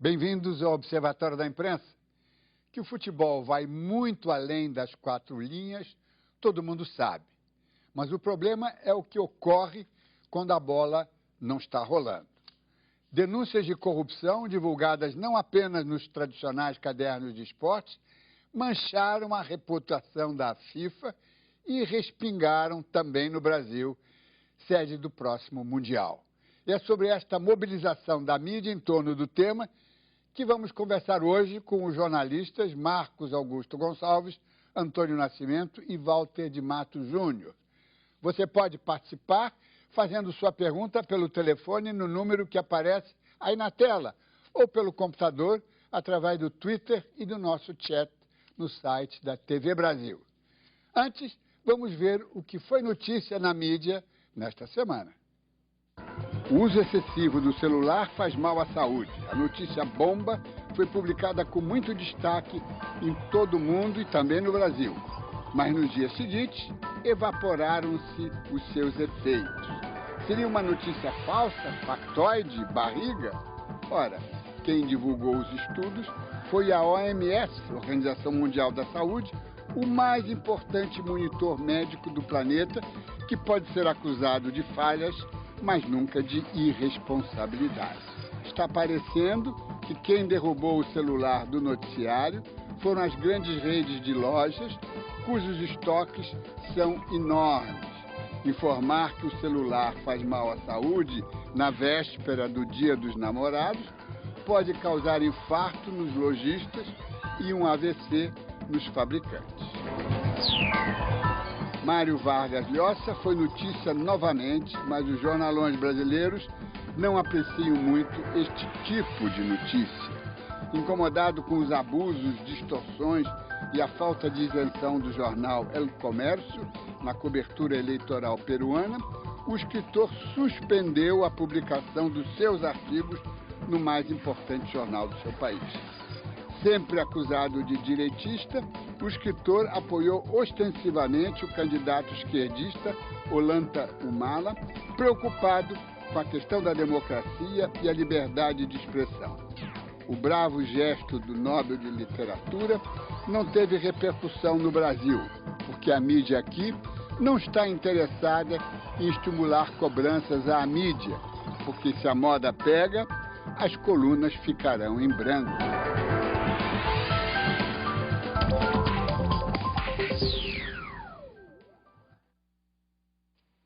Bem-vindos ao Observatório da Imprensa. Que o futebol vai muito além das quatro linhas, todo mundo sabe. Mas o problema é o que ocorre quando a bola não está rolando. Denúncias de corrupção, divulgadas não apenas nos tradicionais cadernos de esportes, mancharam a reputação da FIFA e respingaram também no Brasil, sede do próximo Mundial. E é sobre esta mobilização da mídia em torno do tema que vamos conversar hoje com os jornalistas Marcos Augusto Gonçalves, Antônio Nascimento e Walter de Matos Júnior. Você pode participar fazendo sua pergunta pelo telefone no número que aparece aí na tela, ou pelo computador, através do Twitter e do nosso chat no site da TV Brasil. Antes, vamos ver o que foi notícia na mídia nesta semana. O uso excessivo do celular faz mal à saúde. A notícia bomba foi publicada com muito destaque em todo o mundo e também no Brasil. Mas nos dias seguintes, evaporaram-se os seus efeitos. Seria uma notícia falsa, factoide, barriga? Ora, quem divulgou os estudos foi a OMS, Organização Mundial da Saúde, o mais importante monitor médico do planeta, que pode ser acusado de falhas, mas nunca de irresponsabilidade. Está parecendo que quem derrubou o celular do noticiário foram as grandes redes de lojas, cujos estoques são enormes. Informar que o celular faz mal à saúde na véspera do Dia dos Namorados pode causar infarto nos lojistas e um AVC nos fabricantes. Mário Vargas Llosa foi notícia novamente, mas os jornalões brasileiros não apreciam muito este tipo de notícia. Incomodado com os abusos, distorções e a falta de isenção do jornal El Comércio na cobertura eleitoral peruana, o escritor suspendeu a publicação dos seus artigos no mais importante jornal do seu país. Sempre acusado de direitista, o escritor apoiou ostensivamente o candidato esquerdista Ollanta Humala, preocupado com a questão da democracia e a liberdade de expressão. O bravo gesto do Nobel de Literatura não teve repercussão no Brasil, porque a mídia aqui não está interessada em estimular cobranças à mídia, porque se a moda pega, as colunas ficarão em branco.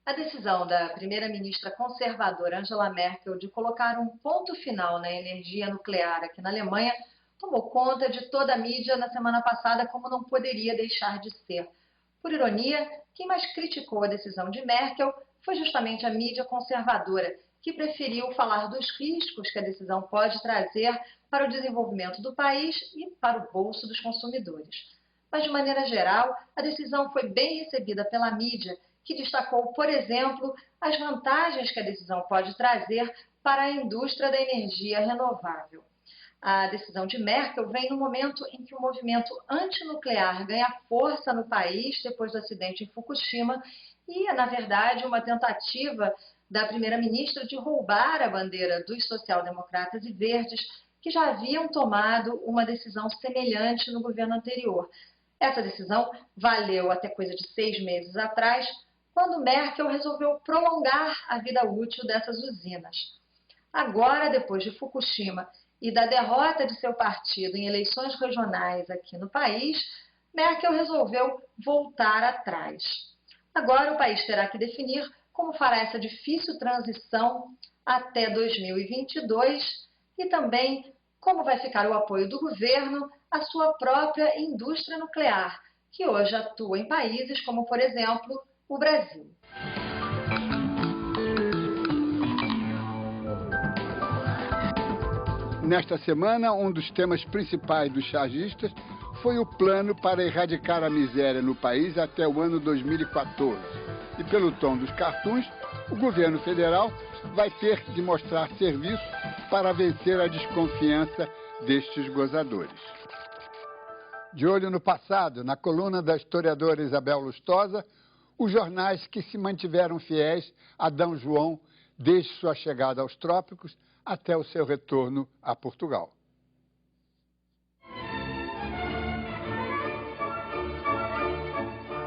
A decisão da primeira-ministra conservadora Angela Merkel de colocar um ponto final na energia nuclear aqui na Alemanha tomou conta de toda a mídia na semana passada, como não poderia deixar de ser. Por ironia, quem mais criticou a decisão de Merkel foi justamente a mídia conservadora, que preferiu falar dos riscos que a decisão pode trazer para o desenvolvimento do país e para o bolso dos consumidores. Mas, de maneira geral, a decisão foi bem recebida pela mídia, que destacou, por exemplo, as vantagens que a decisão pode trazer para a indústria da energia renovável. A decisão de Merkel vem no momento em que o movimento antinuclear ganha força no país depois do acidente em Fukushima e, na verdade, uma tentativa da primeira-ministra de roubar a bandeira dos social-democratas e verdes, que já haviam tomado uma decisão semelhante no governo anterior. Essa decisão valeu até coisa de 6 meses atrás, quando Merkel resolveu prolongar a vida útil dessas usinas. Agora, depois de Fukushima e da derrota de seu partido em eleições regionais aqui no país, Merkel resolveu voltar atrás. Agora o país terá que definir como fará essa difícil transição até 2022 e também como vai ficar o apoio do governo à sua própria indústria nuclear, que hoje atua em países como, por exemplo, o Brasil. Nesta semana, um dos temas principais dos chargistas foi o plano para erradicar a miséria no país até o ano 2014. E pelo tom dos cartoons, o governo federal vai ter de mostrar serviço para vencer a desconfiança destes gozadores. De olho no passado, na coluna da historiadora Isabel Lustosa, os jornais que se mantiveram fiéis a D. João desde sua chegada aos trópicos até o seu retorno a Portugal.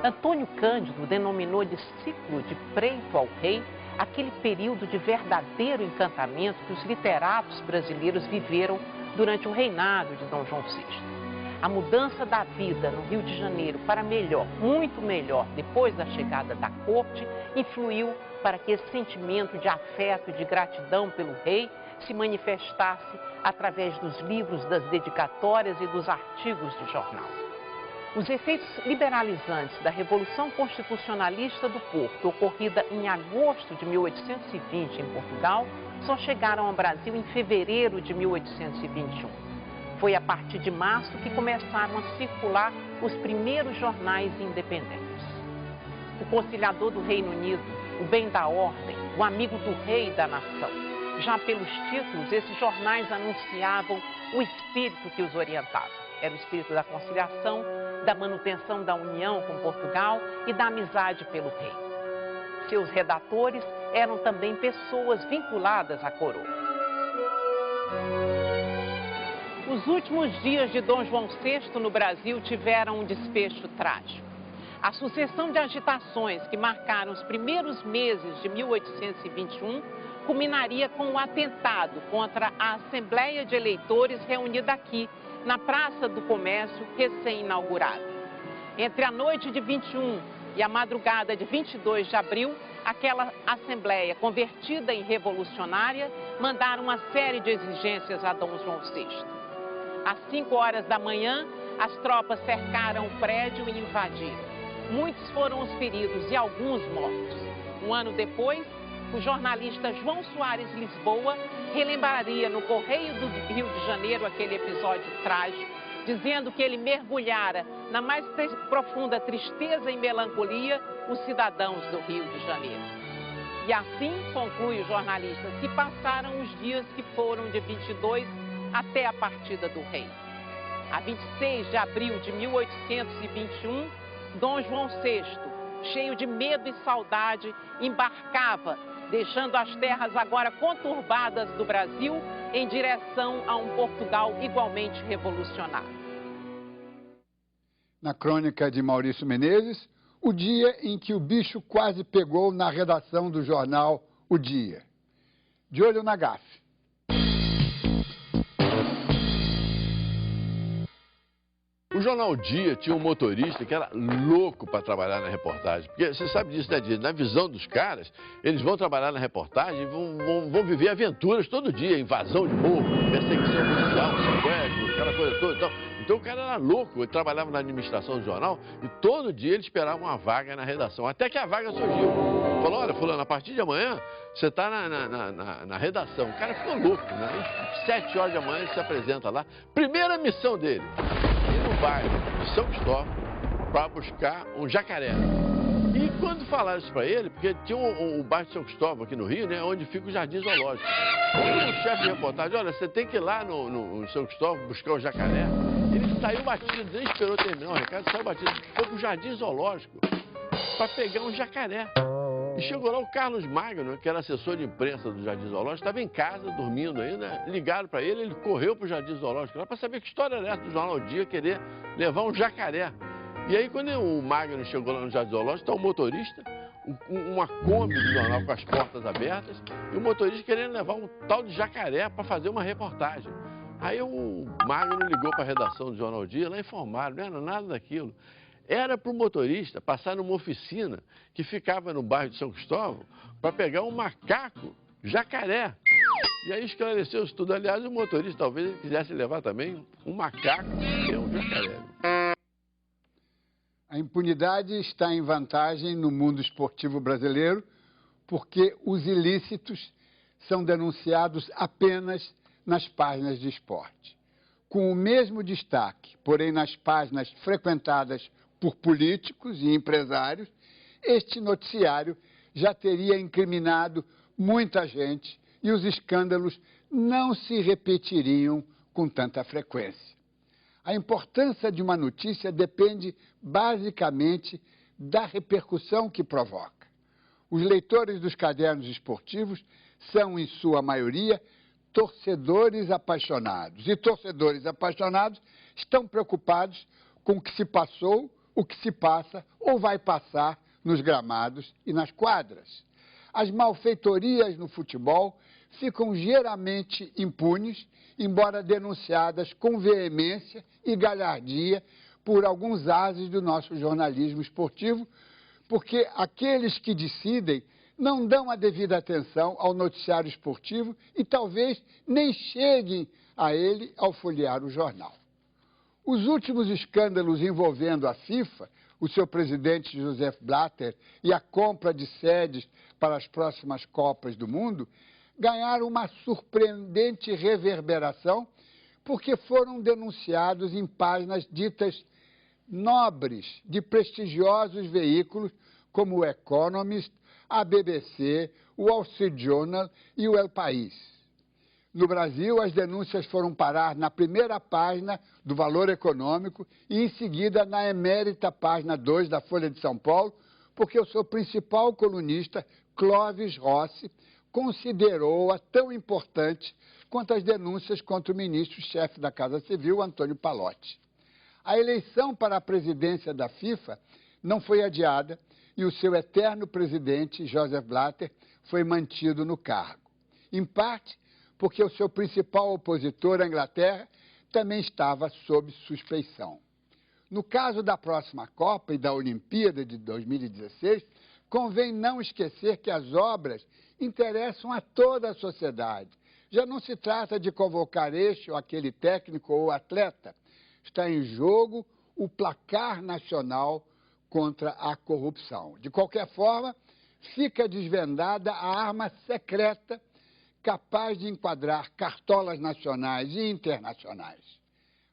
Antônio Cândido denominou de ciclo de preito ao rei aquele período de verdadeiro encantamento que os literatos brasileiros viveram durante o reinado de Dom João VI. A mudança da vida no Rio de Janeiro para melhor, muito melhor, depois da chegada da corte, influiu para que esse sentimento de afeto e de gratidão pelo rei se manifestasse através dos livros, das dedicatórias e dos artigos de jornal. Os efeitos liberalizantes da Revolução Constitucionalista do Porto, ocorrida em agosto de 1820 em Portugal, só chegaram ao Brasil em fevereiro de 1821. Foi a partir de março que começaram a circular os primeiros jornais independentes. O Conciliador do Reino Unido, o Bem da Ordem, o Amigo do Rei e da Nação. Já pelos títulos, esses jornais anunciavam o espírito que os orientava. Era o espírito da conciliação, da manutenção da união com Portugal e da amizade pelo rei. Seus redatores eram também pessoas vinculadas à coroa. Os últimos dias de Dom João VI no Brasil tiveram um desfecho trágico. A sucessão de agitações que marcaram os primeiros meses de 1821 culminaria com o atentado contra a Assembleia de Eleitores reunida aqui, na Praça do Comércio, recém-inaugurada. Entre a noite de 21 e a madrugada de 22 de abril, aquela Assembleia, convertida em revolucionária, mandaram uma série de exigências a Dom João VI. Às 5 horas da manhã, as tropas cercaram o prédio e invadiram. Muitos foram os feridos e alguns mortos. Um ano depois, o jornalista João Soares Lisboa relembraria no Correio do Rio de Janeiro aquele episódio trágico, dizendo que ele mergulhara na mais profunda tristeza e melancolia os cidadãos do Rio de Janeiro. E assim, conclui o jornalista, se passaram os dias que foram de 22 até a partida do rei. A 26 de abril de 1821, Dom João VI, cheio de medo e saudade, embarcava, deixando as terras agora conturbadas do Brasil em direção a um Portugal igualmente revolucionário. Na crônica de Maurício Menezes, o dia em que o bicho quase pegou na redação do jornal O Dia. De olho na gafe. O jornal Dia tinha um motorista que era louco para trabalhar na reportagem. Porque você sabe disso, né, Dia? Na visão dos caras, eles vão trabalhar na reportagem e vão viver aventuras todo dia. Invasão de morro, perseguição policial, sequestro, aquela coisa toda e tal. Então o cara era louco, ele trabalhava na administração do jornal e todo dia ele esperava uma vaga na redação. Até que a vaga surgiu. Falou, olha, fulano, a partir de amanhã você está na redação. O cara ficou louco, né? Às 7 horas da manhã ele se apresenta lá. Primeira missão dele, ir no bairro de São Cristóvão para buscar um jacaré. E quando falaram isso para ele, porque tinha um bairro de São Cristóvão aqui no Rio, né, onde fica o Jardim Zoológico. O chefe de reportagem, olha, você tem que ir lá no São Cristóvão buscar o jacaré. Ele saiu batido, nem esperou terminar o recado, saiu batido, foi pro Jardim Zoológico para pegar um jacaré. E chegou lá o Carlos Magno, que era assessor de imprensa do Jardim Zoológico, estava em casa, dormindo ainda, ligaram para ele, ele correu pro Jardim Zoológico lá para saber que história era essa do Jornal Dia querer levar um jacaré. E aí, quando o Magno chegou lá no Jardim Zoológico, está o motorista, uma Kombi do jornal com as portas abertas, e o motorista querendo levar um tal de jacaré para fazer uma reportagem. Aí o Magno ligou para a redação do Jornal Dia, lá informaram, não era nada daquilo. Era para o motorista passar numa oficina que ficava no bairro de São Cristóvão para pegar um macaco jacaré. E aí esclareceu isso tudo. Aliás, o motorista talvez ele quisesse levar também um macaco e um jacaré. A impunidade está em vantagem no mundo esportivo brasileiro porque os ilícitos são denunciados apenas nas páginas de esporte. Com o mesmo destaque, porém nas páginas frequentadas por políticos e empresários, este noticiário já teria incriminado muita gente e os escândalos não se repetiriam com tanta frequência. A importância de uma notícia depende basicamente da repercussão que provoca. Os leitores dos cadernos esportivos são, em sua maioria, torcedores apaixonados. E torcedores apaixonados estão preocupados com o que se passou o que se passa ou vai passar nos gramados e nas quadras. As malfeitorias no futebol ficam geralmente impunes, embora denunciadas com veemência e galhardia por alguns ases do nosso jornalismo esportivo, porque aqueles que decidem não dão a devida atenção ao noticiário esportivo e talvez nem cheguem a ele ao folhear o jornal. Os últimos escândalos envolvendo a FIFA, o seu presidente Joseph Blatter e a compra de sedes para as próximas Copas do Mundo, ganharam uma surpreendente reverberação porque foram denunciados em páginas ditas nobres de prestigiosos veículos como o Economist, a BBC, o Wall Street Journal e o El País. No Brasil, as denúncias foram parar na primeira página do Valor Econômico e, em seguida, na emérita página 2 da Folha de São Paulo, porque o seu principal colunista, Clóvis Rossi, considerou-a tão importante quanto as denúncias contra o ministro-chefe da Casa Civil, Antônio Pallotti. A eleição para a presidência da FIFA não foi adiada e o seu eterno presidente, Joseph Blatter, foi mantido no cargo. Em parte, porque o seu principal opositor, a Inglaterra, também estava sob suspeição. No caso da próxima Copa e da Olimpíada de 2016, convém não esquecer que as obras interessam a toda a sociedade. Já não se trata de convocar este ou aquele técnico ou atleta. Está em jogo o placar nacional contra a corrupção. De qualquer forma, fica desvendada a arma secreta capaz de enquadrar cartolas nacionais e internacionais.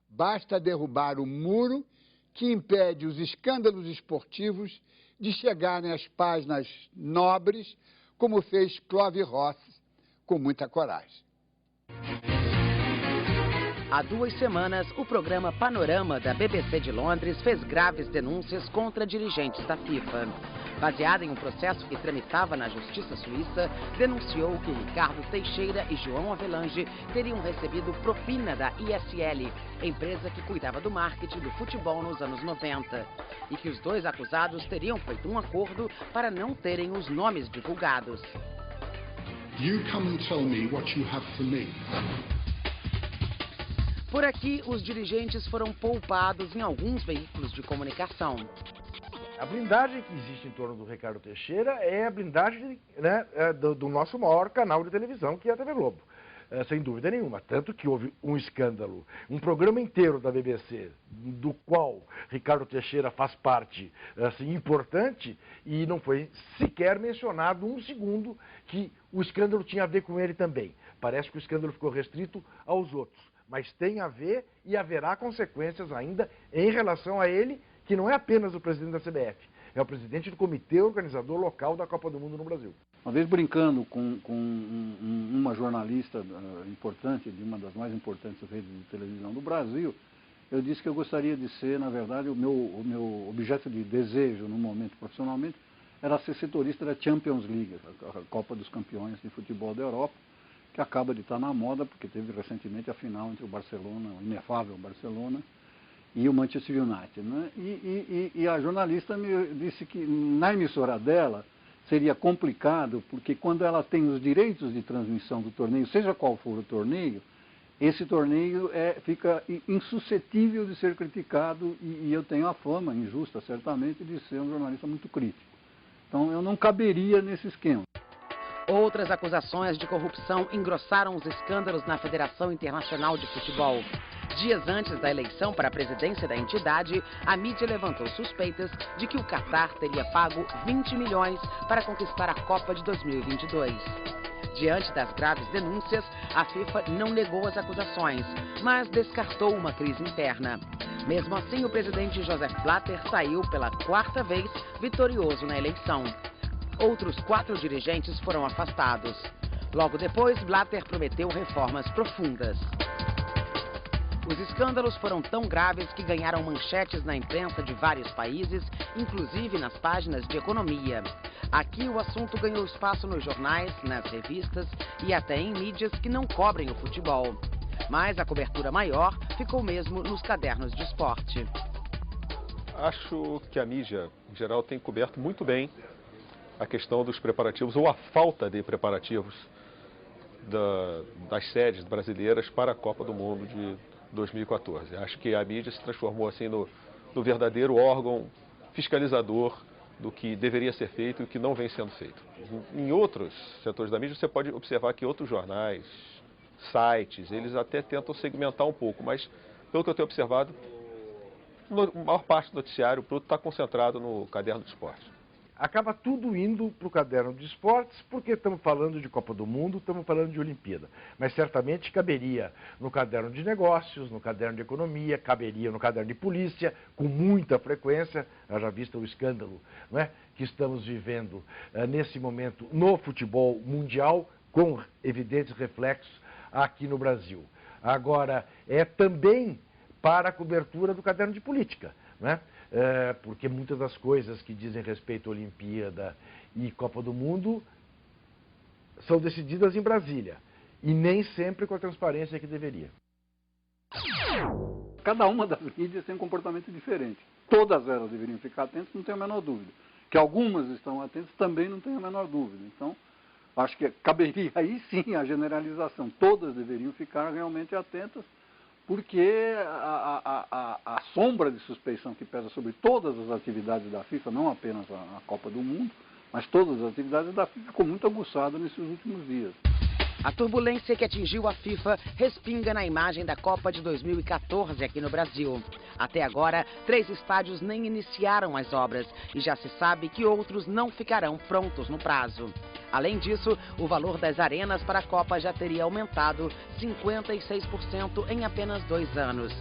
Basta derrubar o muro que impede os escândalos esportivos de chegarem às páginas nobres, como fez Clóvis Rossi, com muita coragem. Há 2 semanas, o programa Panorama da BBC de Londres fez graves denúncias contra dirigentes da FIFA. Baseada em um processo que tramitava na Justiça Suíça, denunciou que Ricardo Teixeira e João Avelange teriam recebido propina da ISL, empresa que cuidava do marketing do futebol nos anos 90, e que os 2 acusados teriam feito um acordo para não terem os nomes divulgados. You come and tell me what you have for me. Por aqui, os dirigentes foram poupados em alguns veículos de comunicação. A blindagem que existe em torno do Ricardo Teixeira é a blindagem, né, do nosso maior canal de televisão, que é a TV Globo. Sem dúvida nenhuma. Tanto que houve um escândalo, um programa inteiro da BBC, do qual Ricardo Teixeira faz parte assim, importante, e não foi sequer mencionado um segundo que o escândalo tinha a ver com ele também. Parece que o escândalo ficou restrito aos outros. Mas tem a ver e haverá consequências ainda em relação a ele, que não é apenas o presidente da CBF, é o presidente do comitê organizador local da Copa do Mundo no Brasil. Uma vez brincando com uma jornalista importante, de uma das mais importantes redes de televisão do Brasil, eu disse que eu gostaria de ser, na verdade, o meu objeto de desejo no momento profissionalmente era ser setorista da Champions League, a Copa dos Campeões de Futebol da Europa, que acaba de estar na moda, porque teve recentemente a final entre o Barcelona, o inefável Barcelona, e o Manchester United, né? E a jornalista me disse que na emissora dela seria complicado, porque quando ela tem os direitos de transmissão do torneio, seja qual for o torneio, esse torneio fica insuscetível de ser criticado, e eu tenho a fama, injusta certamente, de ser um jornalista muito crítico. Então eu não caberia nesse esquema. Outras acusações de corrupção engrossaram os escândalos na Federação Internacional de Futebol. Dias antes da eleição para a presidência da entidade, a mídia levantou suspeitas de que o Catar teria pago 20 milhões para conquistar a Copa de 2022. Diante das graves denúncias, a FIFA não negou as acusações, mas descartou uma crise interna. Mesmo assim, o presidente Joseph Blatter saiu pela 4ª vez vitorioso na eleição. Outros 4 dirigentes foram afastados. Logo depois, Blatter prometeu reformas profundas. Os escândalos foram tão graves que ganharam manchetes na imprensa de vários países, inclusive nas páginas de economia. Aqui o assunto ganhou espaço nos jornais, nas revistas e até em mídias que não cobrem o futebol. Mas a cobertura maior ficou mesmo nos cadernos de esporte. acho que a mídia, em geral, tem coberto muito bem a questão dos preparativos, ou a falta de preparativos das sedes brasileiras para a Copa do Mundo de 2014. Acho que a mídia se transformou assim no verdadeiro órgão fiscalizador do que deveria ser feito e o que não vem sendo feito. Em outros setores da mídia, você pode observar que outros jornais, sites, eles até tentam segmentar um pouco, mas pelo que eu tenho observado, a maior parte do noticiário bruto está concentrado no Caderno do Esporte. Acaba tudo indo para o Caderno de Esportes, porque estamos falando de Copa do Mundo, estamos falando de Olimpíada. Mas certamente caberia no Caderno de Negócios, no Caderno de Economia, caberia no Caderno de Polícia, com muita frequência, já visto o escândalo, não é, que estamos vivendo nesse momento no futebol mundial, com evidentes reflexos aqui no Brasil. Agora, é também para a cobertura do Caderno de Política, não é? Porque muitas das coisas que dizem respeito à Olimpíada e Copa do Mundo são decididas em Brasília e nem sempre com a transparência que deveria. Cada uma das mídias tem um comportamento diferente. Todas elas deveriam ficar atentas, não tenho a menor dúvida. Que algumas estão atentas também não tenho a menor dúvida. Então, acho que caberia aí sim a generalização. Todas deveriam ficar realmente atentas, porque a sombra de suspeição que pesa sobre todas as atividades da FIFA, não apenas a Copa do Mundo, mas todas as atividades da FIFA, ficou muito aguçada nesses últimos dias. A turbulência que atingiu a FIFA respinga na imagem da Copa de 2014 aqui no Brasil. Até agora, 3 estádios nem iniciaram as obras e já se sabe que outros não ficarão prontos no prazo. Além disso, o valor das arenas para a Copa já teria aumentado 56% em apenas 2 anos.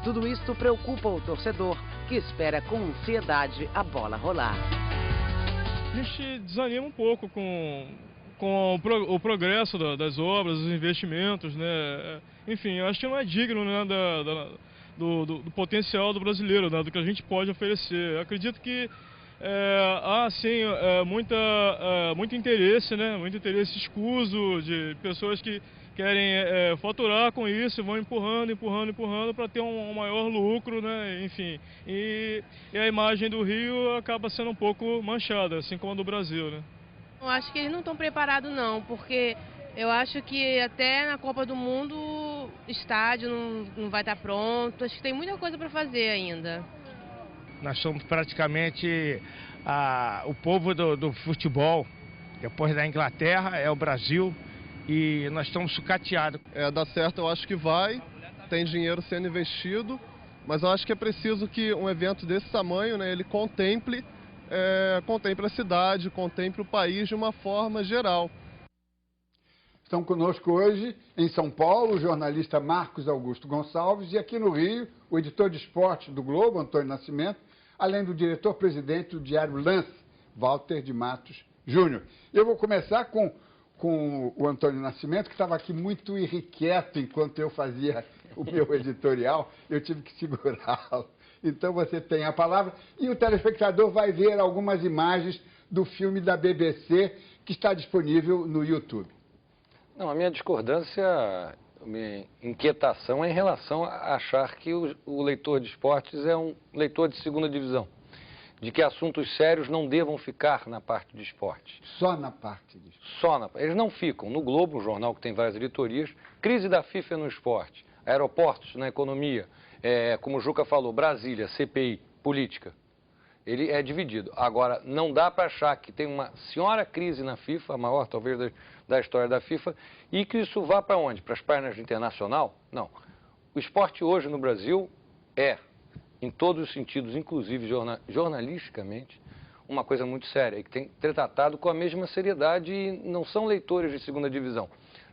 Tudo isso preocupa o torcedor, que espera com ansiedade a bola rolar. A gente desanima um pouco com o progresso das obras, dos investimentos, né? Enfim, acho que não é digno, né, do potencial do brasileiro, né, do que a gente pode oferecer. Eu acredito que há, sim, muito interesse, né, muito interesse escuso de pessoas que querem faturar com isso, vão empurrando para ter um maior lucro, né, enfim. E a imagem do Rio acaba sendo um pouco manchada, assim como a do Brasil, né. Eu acho que eles não estão preparados não, porque eu acho que até na Copa do Mundo o estádio não vai estar pronto, acho que tem muita coisa para fazer ainda. Nós somos praticamente o povo do futebol, depois da Inglaterra é o Brasil e nós estamos sucateados. Dá certo, eu acho que vai, tem dinheiro sendo investido, mas eu acho que é preciso que um evento desse tamanho, né, ele contemple a cidade, contemple o país de uma forma geral. Estão conosco hoje, em São Paulo, o jornalista Marcos Augusto Gonçalves e aqui no Rio, o editor de esporte do Globo, Antônio Nascimento, além do diretor-presidente do Diário Lance, Walter de Matos Júnior. Eu vou começar com o Antônio Nascimento, que estava aqui muito irrequieto enquanto eu fazia o meu editorial, eu tive que segurá-lo. Então você tem a palavra e o telespectador vai ver algumas imagens do filme da BBC que está disponível no YouTube. Não, a minha discordância, a minha inquietação é em relação a achar que o leitor de esportes é um leitor de segunda divisão. De que assuntos sérios não devam ficar na parte de esporte. Só na parte de esporte? Só eles não ficam. No Globo, um jornal que tem várias editorias, crise da FIFA no esporte, aeroportos na economia, como o Juca falou, Brasília, CPI, política. Ele é dividido. Agora, não dá para achar que tem uma senhora crise na FIFA, a maior talvez da história da FIFA, e que isso vá para onde? Para as páginas internacional? Não. O esporte hoje no Brasil em todos os sentidos, inclusive jornalisticamente, uma coisa muito séria e que tem que ser tratado com a mesma seriedade e não são leitores de segunda divisão,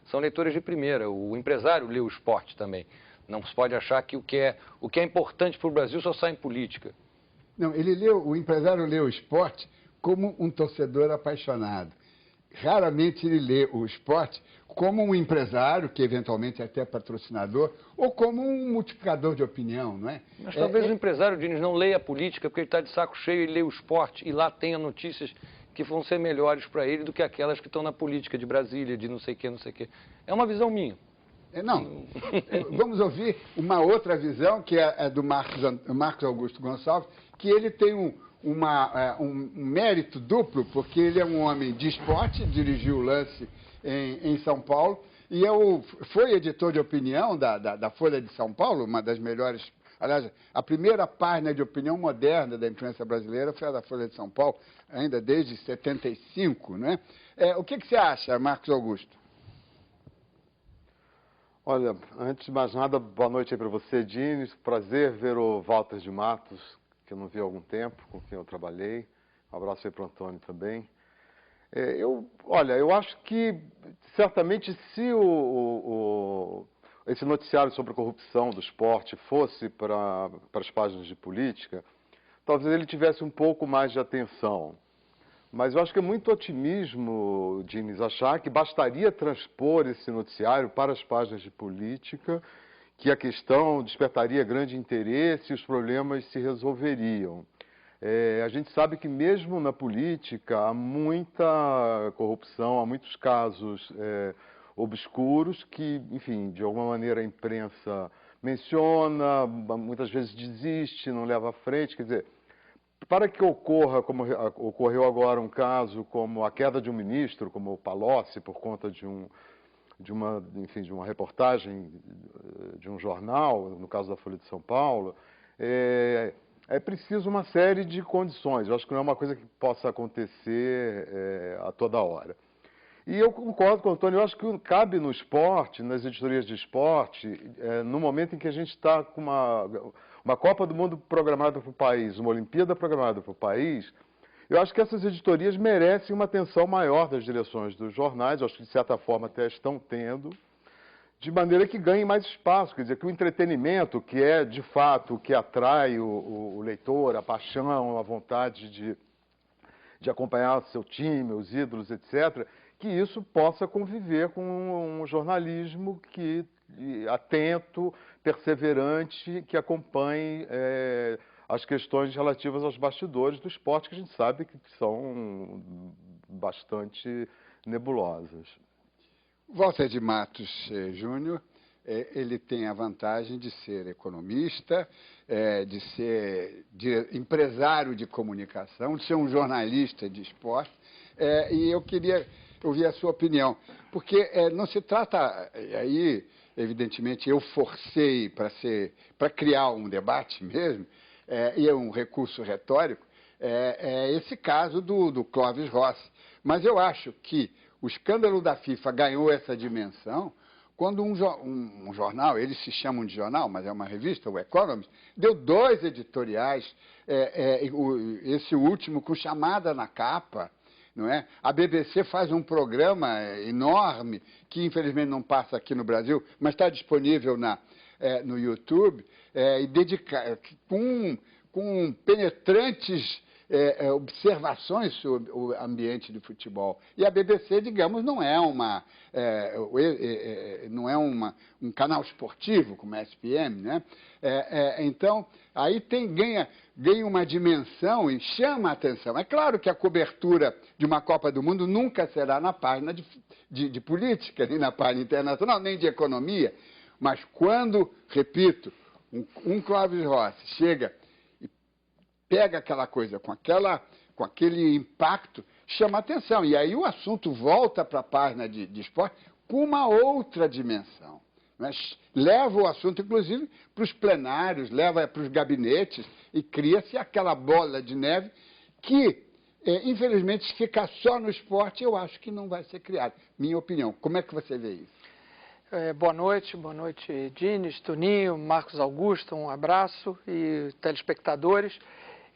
são leitores de primeira. O empresário lê o esporte também. Não se pode achar que o que é importante para o Brasil só sai em política. Não, o empresário lê o esporte como um torcedor apaixonado. Raramente ele lê o esporte como um empresário, que eventualmente é até patrocinador, ou como um multiplicador de opinião, não é? Mas talvez o empresário, Diniz, não leia a política porque ele está de saco cheio e lê o esporte e lá tenha notícias que vão ser melhores para ele do que aquelas que estão na política de Brasília, de não sei o que, não sei o que. É uma visão minha. Não, vamos ouvir uma outra visão, que é do Marcos Augusto Gonçalves, que ele tem um mérito duplo, porque ele é um homem de esporte, dirigiu o Lance em São Paulo, e foi editor de opinião da Folha de São Paulo, uma das melhores. Aliás, a primeira página de opinião moderna da imprensa brasileira foi a da Folha de São Paulo, ainda desde 75, né? O que você acha, Marcos Augusto? Olha, antes de mais nada, boa noite aí para você, Diniz. Prazer ver o Walter de Matos, que eu não vi há algum tempo, com quem eu trabalhei. Um abraço aí para o Antônio também. Olha, eu acho que, certamente, se esse noticiário sobre a corrupção do esporte fosse para as páginas de política, talvez ele tivesse um pouco mais de atenção. Mas eu acho que é muito otimismo, Diniz, achar que bastaria transpor esse noticiário para as páginas de política, que a questão despertaria grande interesse e os problemas se resolveriam. A gente sabe que mesmo na política há muita corrupção, há muitos casos obscuros que, enfim, de alguma maneira a imprensa menciona, muitas vezes desiste, não leva à frente. Quer dizer, para que ocorra, como ocorreu agora, um caso como a queda de um ministro, como o Palocci, por conta de uma reportagem de um jornal, no caso da Folha de São Paulo, é preciso uma série de condições. Eu acho que não é uma coisa que possa acontecer a toda hora. E eu concordo com o Antônio, eu acho que cabe no esporte, nas editorias de esporte, no momento em que a gente está com uma Copa do Mundo programada para o país, uma Olimpíada programada para o país, eu acho que essas editorias merecem uma atenção maior das direções dos jornais, eu acho que de certa forma até estão tendo, de maneira que ganhem mais espaço, quer dizer, que o entretenimento, que é de fato o que atrai o leitor, a paixão, a vontade de acompanhar o seu time, os ídolos, etc., que isso possa conviver com um jornalismo atento, perseverante, que acompanhe as questões relativas aos bastidores do esporte, que a gente sabe que são bastante nebulosas. Walter de Matos Júnior, ele tem a vantagem de ser economista, de ser empresário de comunicação, de ser um jornalista de esporte, e eu queria ouvir a sua opinião, porque não se trata, aí evidentemente eu forcei para criar um debate mesmo, e é um recurso retórico, esse caso do Clóvis Rossi. Mas eu acho que o escândalo da FIFA ganhou essa dimensão quando um jornal, eles se chamam de jornal, mas é uma revista, o Economist, deu 2 editoriais, esse último com chamada na capa, não é? A BBC faz um programa enorme, que infelizmente não passa aqui no Brasil, mas está disponível no YouTube, com penetrantes observações sobre o ambiente do futebol. E a BBC, digamos, não é um canal esportivo como a ESPN, né? Então, aí ganha uma dimensão e chama a atenção. É claro que a cobertura de uma Copa do Mundo nunca será na página de política, nem na página internacional, nem de economia, mas quando, repito, um Clóvis Rossi chega e pega aquela coisa com aquele impacto, chama atenção. E aí o assunto volta para a página de esporte com uma outra dimensão. Mas leva o assunto, inclusive, para os plenários, leva para os gabinetes e cria-se aquela bola de neve que, infelizmente, se ficar só no esporte, eu acho que não vai ser criado. Minha opinião. Como é que você vê isso? Boa noite, Diniz, Toninho, Marcos Augusto, um abraço e telespectadores.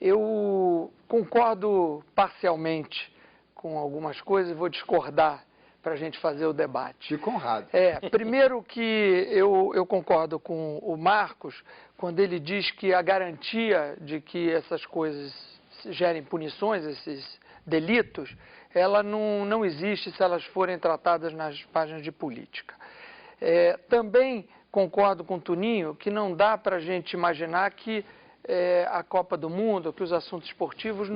Eu concordo parcialmente com algumas coisas e vou discordar para a gente fazer o debate. Fico honrado. Primeiro que eu concordo com o Marcos quando ele diz que a garantia de que essas coisas gerem punições, esses delitos, ela não existe se elas forem tratadas nas páginas de política. Também concordo com o Toninho que não dá para a gente imaginar que a Copa do Mundo, que os assuntos esportivos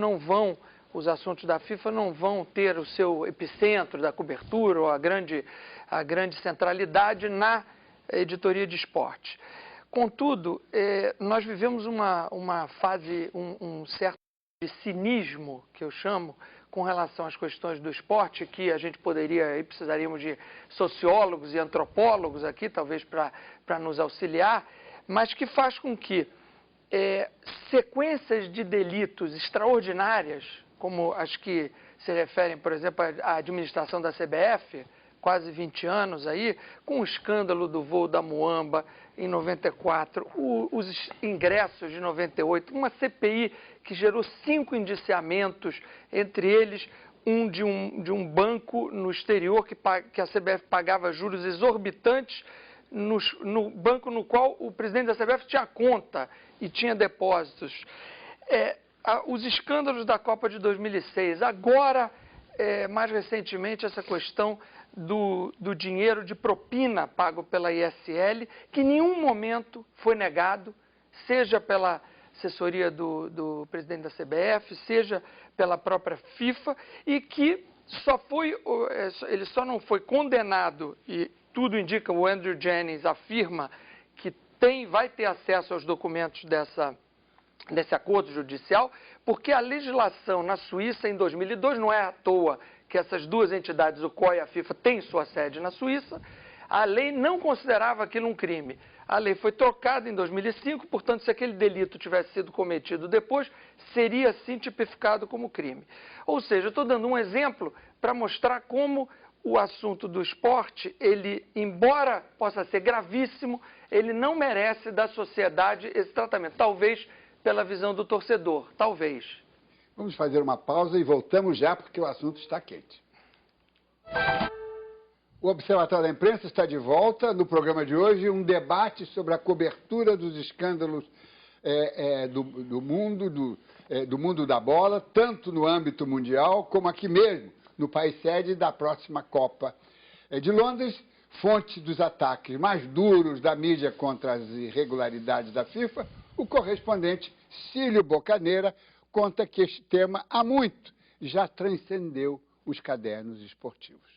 os assuntos da FIFA não vão ter o seu epicentro da cobertura ou a grande centralidade na editoria de esporte. Contudo, nós vivemos uma fase, um certo de cinismo, que eu chamo, com relação às questões do esporte, que a gente precisaríamos de sociólogos e antropólogos aqui, talvez para nos auxiliar, mas que faz com que sequências de delitos extraordinárias, como as que se referem, por exemplo, à administração da CBF, quase 20 anos aí, com o escândalo do voo da Muamba em 94, os ingressos de 98, uma CPI que gerou 5 indiciamentos, entre eles de um banco no exterior que a CBF pagava juros exorbitantes, no banco no qual o presidente da CBF tinha conta e tinha depósitos. Os escândalos da Copa de 2006, agora, mais recentemente, essa questão do dinheiro de propina pago pela ISL, que em nenhum momento foi negado, seja pela assessoria do presidente da CBF, seja pela própria FIFA, e que ele só não foi condenado, e tudo indica, o Andrew Jennings afirma que vai ter acesso aos documentos desse acordo judicial, porque a legislação na Suíça em 2002, não é à toa que essas duas entidades, o COI e a FIFA, têm sua sede na Suíça, a lei não considerava aquilo um crime. A lei foi trocada em 2005, portanto, se aquele delito tivesse sido cometido depois, seria sim tipificado como crime. Ou seja, eu estou dando um exemplo para mostrar como o assunto do esporte, ele, embora possa ser gravíssimo, ele não merece da sociedade esse tratamento. Talvez pela visão do torcedor, talvez. Vamos fazer uma pausa e voltamos já, porque o assunto está quente. O Observatório da Imprensa está de volta. No programa de hoje, um debate sobre a cobertura dos escândalos do mundo da bola, tanto no âmbito mundial, como aqui mesmo, no país sede da próxima Copa de Londres. Fonte dos ataques mais duros da mídia contra as irregularidades da FIFA, o correspondente Cílio Bocaneira conta que este tema, há muito, já transcendeu os cadernos esportivos.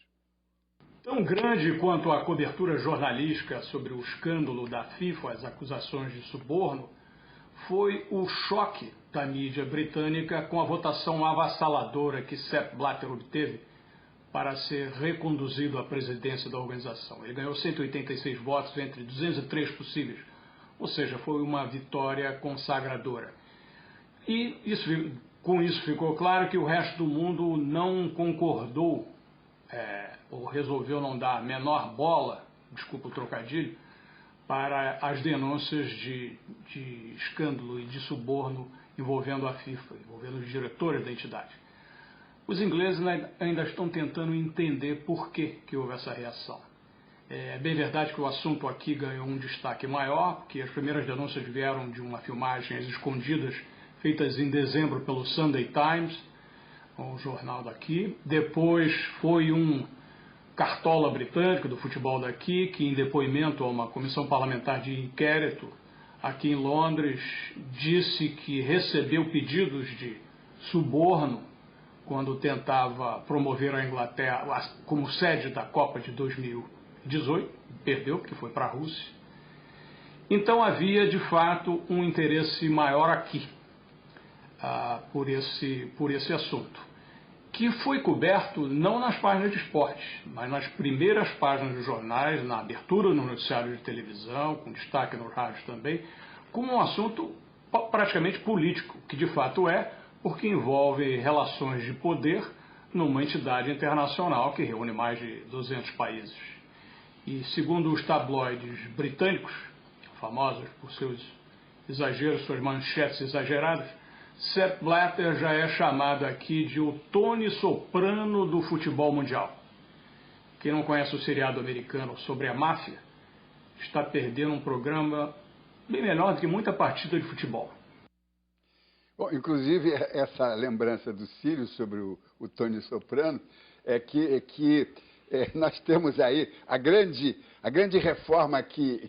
Tão grande quanto a cobertura jornalística sobre o escândalo da FIFA, as acusações de suborno, foi o choque da mídia britânica com a votação avassaladora que Sepp Blatter obteve para ser reconduzido à presidência da organização. Ele ganhou 186 votos entre 203 possíveis, ou seja, foi uma vitória consagradora. E com isso ficou claro que o resto do mundo não concordou, ou resolveu não dar a menor bola, desculpa o trocadilho, para as denúncias de escândalo e de suborno envolvendo a FIFA, envolvendo os diretores da entidade. Os ingleses ainda estão tentando entender por que houve essa reação. É bem verdade que o assunto aqui ganhou um destaque maior, porque as primeiras denúncias vieram de uma filmagem às escondidas, feitas em dezembro pelo Sunday Times, o jornal daqui. Depois foi um cartola britânico do futebol daqui, que em depoimento a uma comissão parlamentar de inquérito aqui em Londres, disse que recebeu pedidos de suborno quando tentava promover a Inglaterra como sede da Copa de 2018, perdeu porque foi para a Rússia. Então havia de fato um interesse maior aqui por esse assunto, que foi coberto não nas páginas de esporte, mas nas primeiras páginas dos jornais, na abertura no noticiário de televisão, com destaque nos rádios também, como um assunto praticamente político, que de fato porque envolve relações de poder numa entidade internacional que reúne mais de 200 países. E segundo os tabloides britânicos, famosos por seus exageros, suas manchetes exageradas, Sepp Blatter já é chamado aqui de o Tony Soprano do futebol mundial. Quem não conhece o seriado americano sobre a máfia está perdendo um programa bem melhor do que muita partida de futebol. Bom, inclusive, essa lembrança do Cílio sobre o Tony Soprano é que nós temos aí a grande reforma que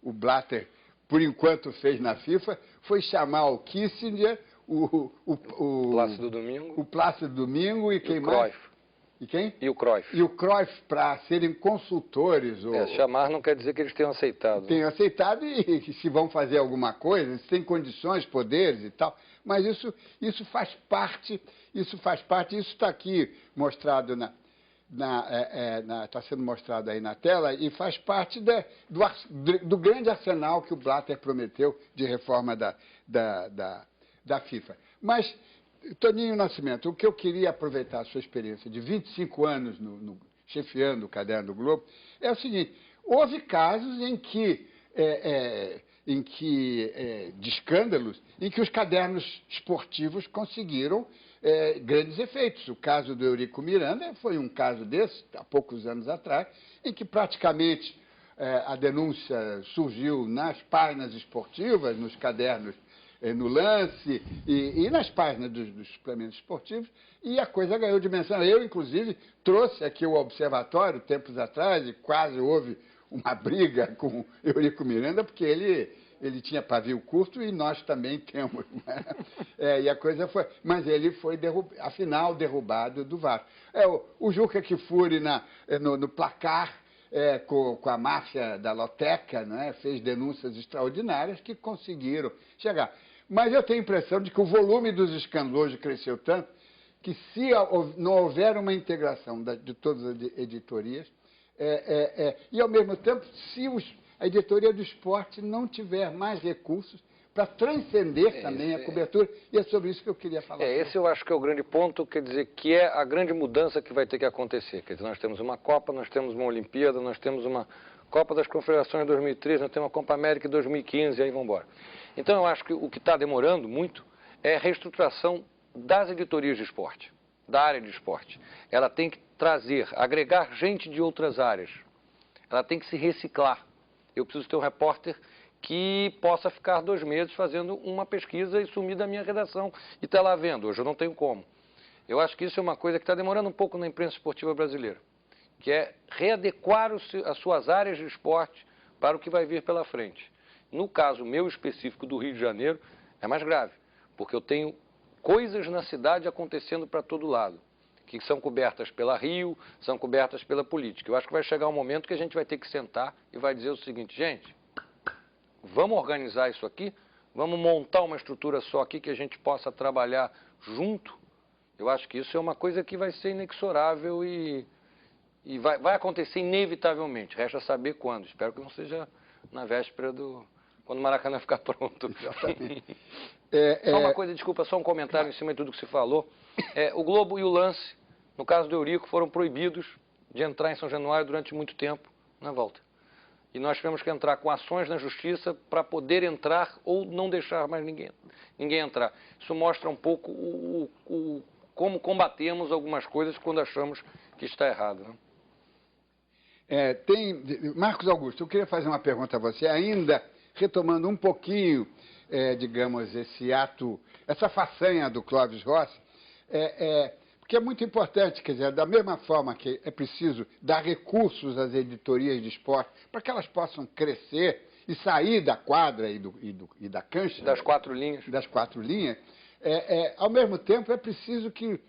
o Blatter, por enquanto, fez na FIFA, foi chamar o Kissinger, o Plácido Domingo e quem mais? E quem? E o Cruyff. E o Cruyff, para serem consultores. Chamar não quer dizer que eles tenham aceitado. Tenham aceitado e se vão fazer alguma coisa, se tem condições, poderes e tal. Mas isso faz parte, isso está aqui mostrado está sendo mostrado aí na tela e faz parte do grande arsenal que o Blatter prometeu de reforma da FIFA. Mas, Toninho Nascimento, o que eu queria aproveitar a sua experiência de 25 anos chefiando o Caderno do Globo é o seguinte: houve casos de escândalos em que os cadernos esportivos conseguiram grandes efeitos. O caso do Eurico Miranda foi um caso desse, há poucos anos atrás, em que praticamente a denúncia surgiu nas páginas esportivas, nos cadernos no Lance e nas páginas dos suplementos esportivos, e a coisa ganhou dimensão. Eu, inclusive, trouxe aqui o Observatório, tempos atrás, e quase houve uma briga com o Eurico Miranda, porque ele tinha pavio curto e nós também temos. Né? E a coisa foi... Mas ele foi, afinal, derrubado do VAR. O Juca Kfouri no placar, com a máfia da loteca, né? Fez denúncias extraordinárias que conseguiram chegar. Mas eu tenho a impressão de que o volume dos escândalos hoje cresceu tanto que, se não houver uma integração de todas as editorias, e, ao mesmo tempo, se a editoria do esporte não tiver mais recursos para transcender também a cobertura, e é sobre isso que eu queria falar. Esse eu acho que é o grande ponto, quer dizer, que é a grande mudança que vai ter que acontecer. Quer dizer, nós temos uma Copa, nós temos uma Olimpíada, nós temos uma Copa das Confederações em 2003, nós temos uma Copa América em 2015, e aí vamos embora. Então, eu acho que o que está demorando muito é a reestruturação das editorias de esporte, da área de esporte. Ela tem que trazer, agregar gente de outras áreas. Ela tem que se reciclar. Eu preciso ter um repórter que possa ficar 2 meses fazendo uma pesquisa e sumir da minha redação e estar lá vendo. Hoje eu não tenho como. Eu acho que isso é uma coisa que está demorando um pouco na imprensa esportiva brasileira, que é readequar as suas áreas de esporte para o que vai vir pela frente. No caso meu específico do Rio de Janeiro, é mais grave, porque eu tenho coisas na cidade acontecendo para todo lado, que são cobertas pela Rio, são cobertas pela política. Eu acho que vai chegar um momento que a gente vai ter que sentar e vai dizer o seguinte: gente, vamos organizar isso aqui, vamos montar uma estrutura só aqui que a gente possa trabalhar junto. Eu acho que isso é uma coisa que vai ser inexorável e vai acontecer inevitavelmente. Resta saber quando. Espero que não seja na véspera quando o Maracanã ficar pronto. Só uma coisa, desculpa, só um comentário em cima de tudo que se falou. O Globo e o Lance, no caso do Eurico, foram proibidos de entrar em São Januário durante muito tempo na volta. E nós tivemos que entrar com ações na justiça para poder entrar ou não deixar mais ninguém entrar. Isso mostra um pouco como combatemos algumas coisas quando achamos que está errado. Né? Marcos Augusto, eu queria fazer uma pergunta a você, ainda retomando um pouquinho, digamos, essa façanha do Clóvis Rossi, porque é muito importante, quer dizer, da mesma forma que é preciso dar recursos às editorias de esporte para que elas possam crescer e sair da quadra e da cancha. Das 4 linhas. Das 4 linhas. Ao mesmo tempo, é preciso que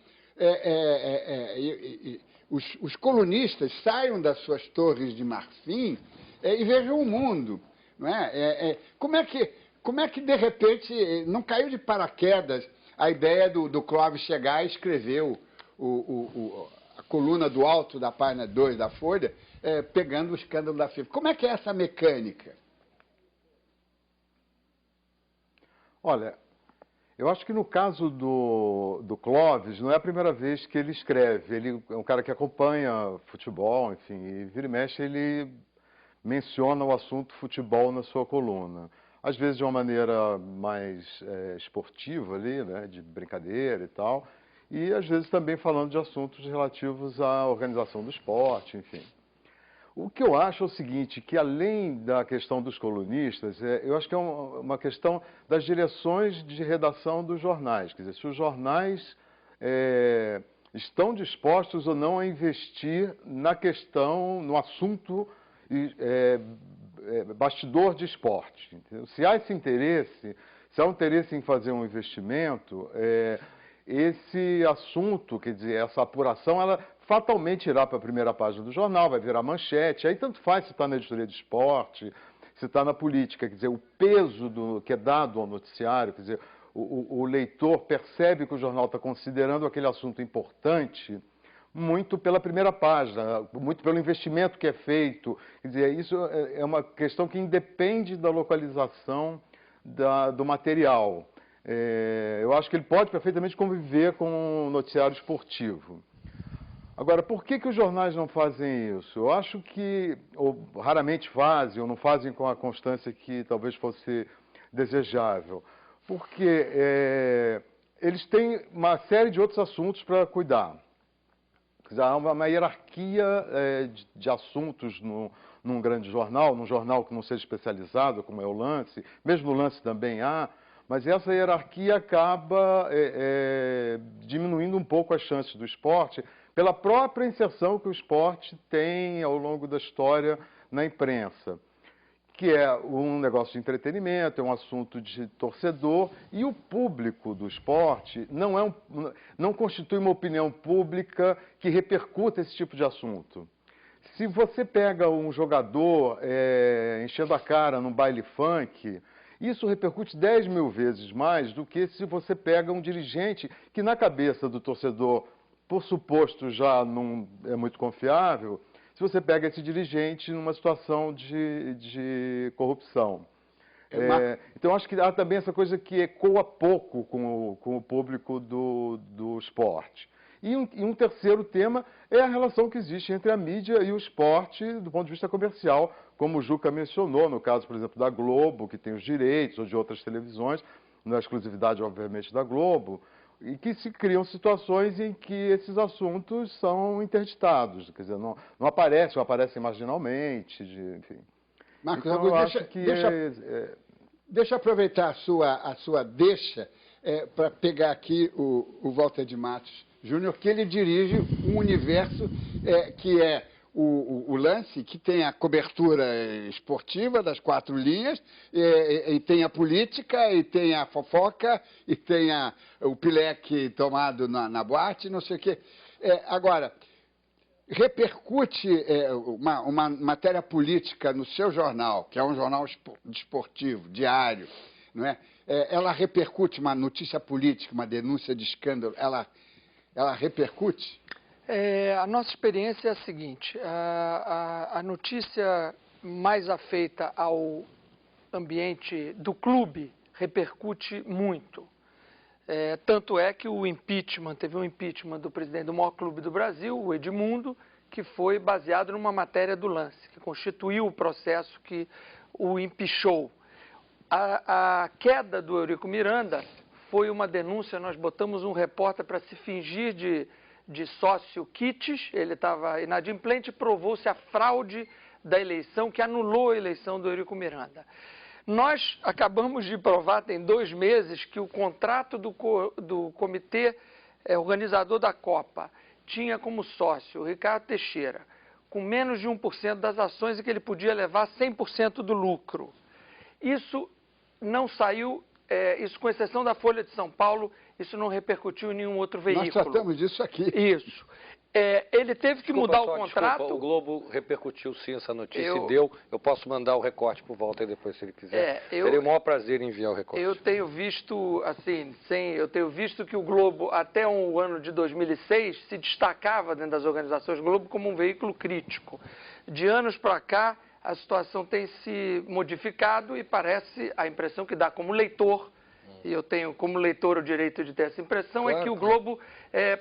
os colunistas saiam das suas torres de marfim e vejam o mundo. Não é? Como é que, de repente, não caiu de paraquedas a ideia do Clóvis chegar e escrever a coluna do alto da página 2 da Folha, pegando o escândalo da FIFA? Como é que é essa mecânica? Olha, eu acho que no caso do Clóvis, não é a primeira vez que ele escreve. Ele é um cara que acompanha futebol, enfim, e vira e mexe ele menciona o assunto futebol na sua coluna. Às vezes de uma maneira mais esportiva ali, né, de brincadeira e tal, e às vezes também falando de assuntos relativos à organização do esporte, enfim. O que eu acho é o seguinte, que além da questão dos colunistas, eu acho que é uma questão das direções de redação dos jornais. Quer dizer, se os jornais estão dispostos ou não a investir na questão, no assunto bastidor de esporte. Entendeu? Se há esse interesse, se há um interesse em fazer um investimento, esse assunto, quer dizer, essa apuração, ela fatalmente irá para a primeira página do jornal, vai virar manchete, aí tanto faz se está na editoria de esporte, se está na política, quer dizer, o peso que é dado ao noticiário, quer dizer, o leitor percebe que o jornal está considerando aquele assunto importante muito pela primeira página, muito pelo investimento que é feito. Quer dizer, isso é uma questão que independe da localização do material. Eu acho que ele pode perfeitamente conviver com o noticiário esportivo. Agora, por que os jornais não fazem isso? Eu acho que, ou raramente fazem, ou não fazem com a constância que talvez fosse desejável. Porque eles têm uma série de outros assuntos para cuidar. Quer dizer, há uma hierarquia de assuntos num grande jornal, num jornal que não seja especializado, como é o Lance. Mesmo no Lance também há, mas essa hierarquia acaba diminuindo um pouco as chances do esporte pela própria inserção que o esporte tem ao longo da história na imprensa, que é um negócio de entretenimento, é um assunto de torcedor, e o público do esporte não constitui uma opinião pública que repercuta esse tipo de assunto. Se você pega um jogador enchendo a cara num baile funk, isso repercute 10 mil vezes mais do que se você pega um dirigente que na cabeça do torcedor, por suposto, já não é muito confiável, se você pega esse dirigente numa situação de corrupção. Então, acho que há também essa coisa que ecoa pouco com o público do esporte. E um terceiro tema é a relação que existe entre a mídia e o esporte do ponto de vista comercial, como o Juca mencionou, no caso, por exemplo, da Globo, que tem os direitos, ou de outras televisões, não é exclusividade, obviamente, da Globo, e que se criam situações em que esses assuntos são interditados, quer dizer, não aparecem, ou aparecem marginalmente, enfim. Marcos, então, eu acho que deixa eu aproveitar a sua deixa para pegar aqui o Walter de Matos Júnior, que ele dirige um universo que é o Lance, que tem a cobertura esportiva das 4 linhas, e tem a política, e tem a fofoca, e tem o pileque tomado na boate, não sei o quê. Agora, repercute uma matéria política no seu jornal, que é um jornal esportivo, diário, não é? Ela repercute uma notícia política, uma denúncia de escândalo, ela repercute? A nossa experiência é a seguinte, a notícia mais afeita ao ambiente do clube repercute muito. Tanto é que teve um impeachment do presidente do maior clube do Brasil, o Edmundo, que foi baseado numa matéria do Lance, que constituiu o processo que o impeachou. A queda do Eurico Miranda foi uma denúncia, nós botamos um repórter para se fingir de sócio quites, ele estava inadimplente, provou-se a fraude da eleição, que anulou a eleição do Eurico Miranda. Nós acabamos de provar, tem 2 meses, que o contrato do comitê organizador da Copa tinha como sócio o Ricardo Teixeira, com menos de 1% das ações e que ele podia levar 100% do lucro. Isso não saiu, isso com exceção da Folha de São Paulo, isso não repercutiu em nenhum outro veículo. Nós tratamos disso aqui. Isso. Ele teve que mudar o contrato. Desculpa, o Globo repercutiu sim essa notícia e deu. Eu posso mandar o recorte por volta depois, se ele quiser. Terei o maior prazer em enviar o recorte. Eu tenho visto, assim, eu tenho visto que o Globo, até o ano de 2006, se destacava dentro das organizações Globo como um veículo crítico. De anos para cá, a situação tem se modificado e parece, a impressão que dá como leitor, e eu tenho como leitor o direito de ter essa impressão, é que o Globo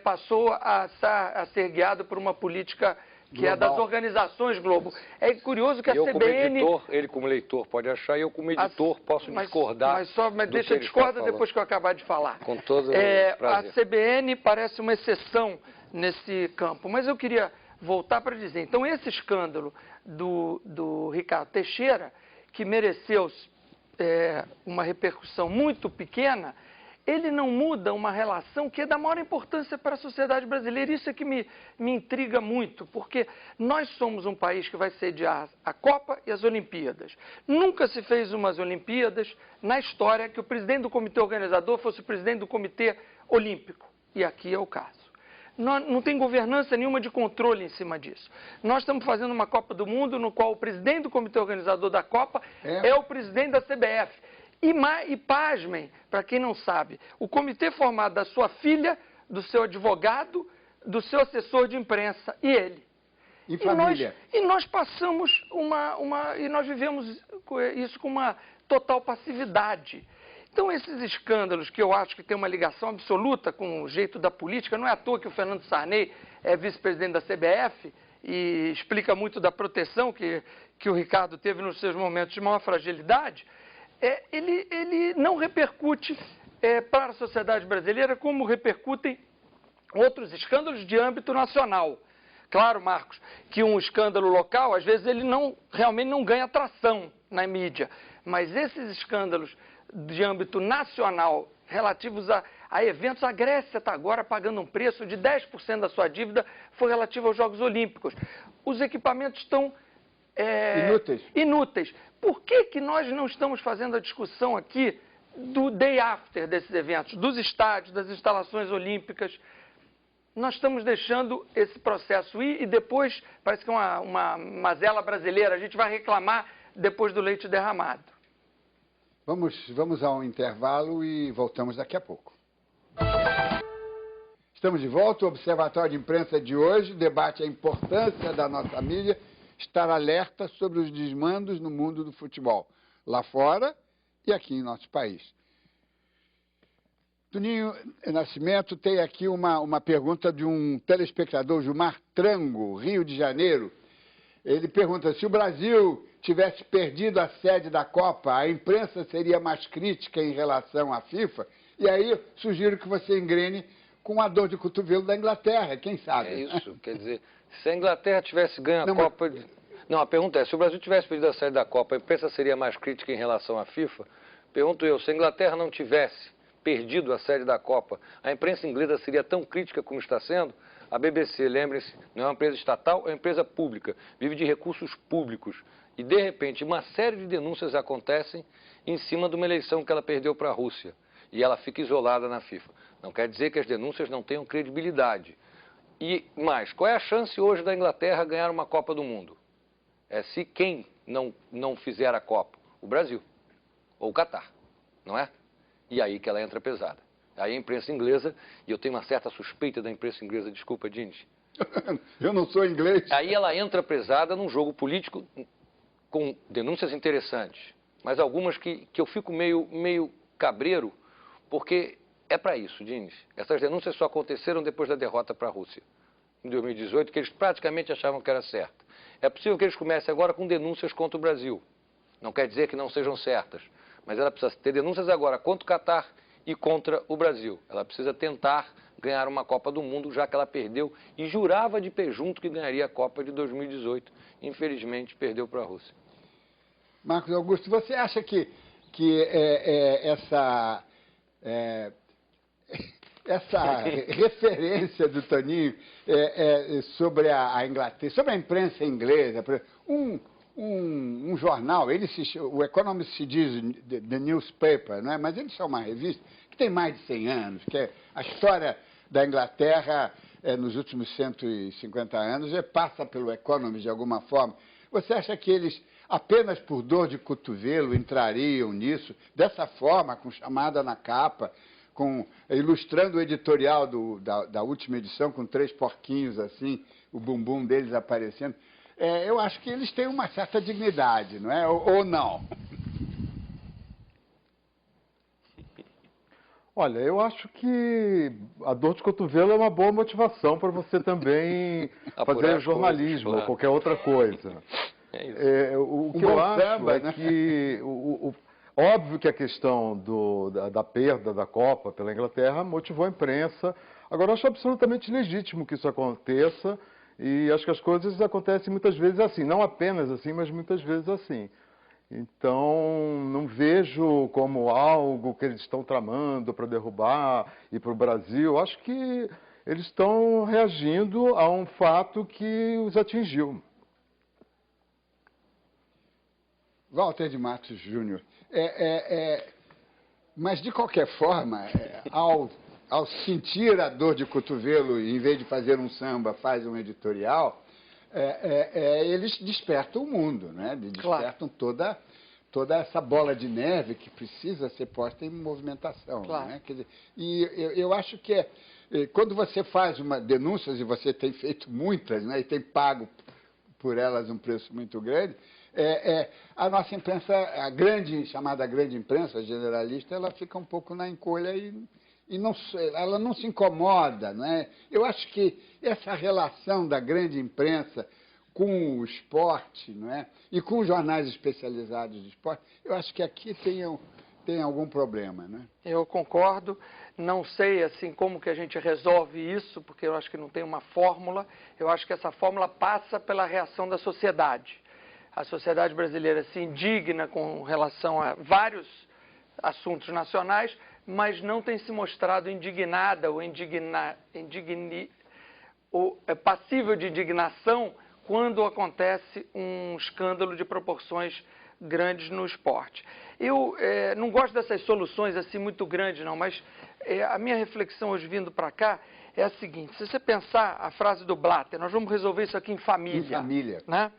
passou a ser guiado por uma política que global. É das organizações Globo. É curioso que a CBN... Ele como leitor pode achar, e eu como editor posso discordar. Mas deixa eu discordar depois que eu acabar de falar. Com todo prazer. A CBN parece uma exceção nesse campo, mas eu queria voltar para dizer, então esse escândalo do Ricardo Teixeira, que mereceu uma repercussão muito pequena, ele não muda uma relação que é da maior importância para a sociedade brasileira. Isso é que me intriga muito, porque nós somos um país que vai sediar a Copa e as Olimpíadas. Nunca se fez umas Olimpíadas na história que o presidente do comitê organizador fosse o presidente do comitê olímpico. e aqui é o caso. Não tem governança nenhuma de controle em cima disso. Nós estamos fazendo uma Copa do Mundo no qual o presidente do comitê organizador da Copa é o presidente da CBF. E pasmem, para quem não sabe, o comitê formado da sua filha, do seu advogado, do seu assessor de imprensa e ele. E família. E nós passamos e nós vivemos isso com uma total passividade. Então, esses escândalos que eu acho que tem uma ligação absoluta com o jeito da política, não é à toa que o Fernando Sarney é vice-presidente da CBF e explica muito da proteção que o Ricardo teve nos seus momentos de maior fragilidade, ele não repercute para a sociedade brasileira como repercutem outros escândalos de âmbito nacional. Claro, Marcos, que um escândalo local, às vezes, ele realmente não ganha atração na mídia, mas esses escândalos de âmbito nacional, relativos a eventos, a Grécia está agora pagando um preço de 10% da sua dívida, foi relativo aos Jogos Olímpicos. Os equipamentos estão inúteis. Por que nós não estamos fazendo a discussão aqui do day after desses eventos, dos estádios, das instalações olímpicas? Nós estamos deixando esse processo ir e depois, parece que é uma mazela brasileira, a gente vai reclamar depois do leite derramado. Vamos a um intervalo e voltamos daqui a pouco. Estamos de volta. O Observatório de Imprensa de hoje debate a importância da nossa mídia estar alerta sobre os desmandos no mundo do futebol, lá fora e aqui em nosso país. Toninho Nascimento tem aqui uma pergunta de um telespectador, Gilmar Trango, Rio de Janeiro. Ele pergunta: se o Brasil tivesse perdido a sede da Copa, a imprensa seria mais crítica em relação à FIFA? E aí sugiro que você engrene com a dor de cotovelo da Inglaterra, quem sabe? É isso, quer dizer, se a Inglaterra tivesse ganho a Copa... Não, a pergunta é, se o Brasil tivesse perdido a sede da Copa, a imprensa seria mais crítica em relação à FIFA? Pergunto eu, se a Inglaterra não tivesse perdido a sede da Copa, a imprensa inglesa seria tão crítica como está sendo? A BBC, lembrem-se, não é uma empresa estatal, é uma empresa pública, vive de recursos públicos. E, de repente, uma série de denúncias acontecem em cima de uma eleição que ela perdeu para a Rússia. E ela fica isolada na FIFA. Não quer dizer que as denúncias não tenham credibilidade. E mais, qual é a chance hoje da Inglaterra ganhar uma Copa do Mundo? Se quem não fizer a Copa? O Brasil. Ou o Catar, não é? E aí que ela entra pesada. Aí a imprensa inglesa, e eu tenho uma certa suspeita da imprensa inglesa, desculpa, Diniz. Eu não sou inglês. Aí ela entra pesada num jogo político com denúncias interessantes, mas algumas que eu fico meio cabreiro, porque é para isso, Diniz. Essas denúncias só aconteceram depois da derrota para a Rússia, em 2018, que eles praticamente achavam que era certo. É possível que eles comecem agora com denúncias contra o Brasil. Não quer dizer que não sejam certas, mas ela precisa ter denúncias agora contra o Catar e contra o Brasil. Ela precisa tentar ganhar uma Copa do Mundo, já que ela perdeu e jurava de pé junto que ganharia a Copa de 2018. Infelizmente, perdeu para a Rússia. Marcos Augusto, você acha que essa referência do Toninho sobre a Inglaterra, sobre a imprensa inglesa, um jornal, o Economist se diz The Newspaper, não é? Mas eles são uma revista que tem mais de 100 anos, que a história da Inglaterra nos últimos 150 anos passa pelo Economist de alguma forma. Você acha que eles, apenas por dor de cotovelo, entrariam nisso, dessa forma, com chamada na capa, ilustrando o editorial da última edição, com 3 porquinhos assim, o bumbum deles aparecendo? Eu acho que eles têm uma certa dignidade, não é? Ou não? Olha, eu acho que a dor de cotovelo é uma boa motivação para você também fazer jornalismo ou qualquer outra coisa. O que eu acho é que... Óbvio que a questão da perda da Copa pela Inglaterra motivou a imprensa. Agora, eu acho absolutamente legítimo que isso aconteça e acho que as coisas acontecem muitas vezes assim. Não apenas assim, mas muitas vezes assim. Então, não vejo como algo que eles estão tramando para derrubar e para o Brasil. Acho que eles estão reagindo a um fato que os atingiu. Walter de Matos Júnior. Mas, de qualquer forma, ao sentir a dor de cotovelo, em vez de fazer um samba, faz um editorial, eles despertam o mundo, né? Despertam toda essa bola de neve que precisa ser posta em movimentação. Claro. Né? Quer dizer, e eu acho que quando você faz denúncias, e você tem feito muitas, né? E tem pago por elas um preço muito grande, a nossa imprensa, chamada grande imprensa generalista, ela fica um pouco na encolha ela não se incomoda. Né? Eu acho que essa relação da grande imprensa com o esporte, não é? E com os jornais especializados de esporte, eu acho que aqui tem algum problema. Né? Eu concordo. Não sei assim como que a gente resolve isso, porque eu acho que não tem uma fórmula. Eu acho que essa fórmula passa pela reação da sociedade. A sociedade brasileira se indigna com relação a vários assuntos nacionais, mas não tem se mostrado indignada ou passível de indignação quando acontece um escândalo de proporções grandes no esporte. Eu não gosto dessas soluções assim muito grandes, não, mas a minha reflexão hoje vindo para cá é a seguinte: se você pensar a frase do Blatter, nós vamos resolver isso aqui em família. Em família. Né?